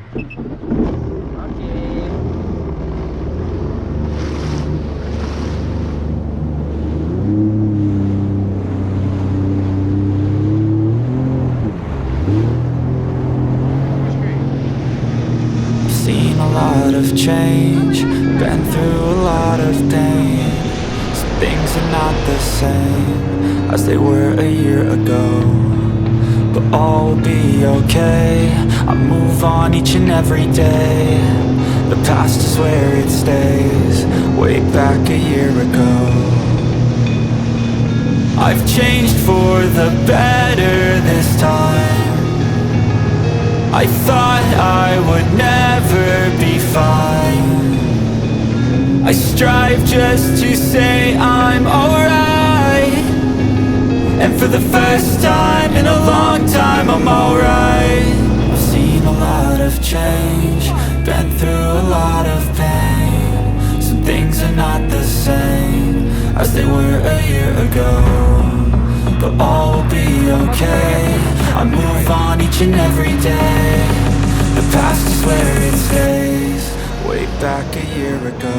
Seen a lot of change, been through a lot of pain. Some things are not the same as they were a year ago, but all will be okay. I move on each and every day. The past is where it stays, way back a year ago. I've changed for the better this time. I thought I would never be fine. I strive just to say I'm alright, and for the first time in a long time I'm alright. I've seen a lot of change, been through a lot of pain. Some things are not the same as they were a year ago, but all will be okay. I move on each and every day. The past is where it stays, way back a year ago.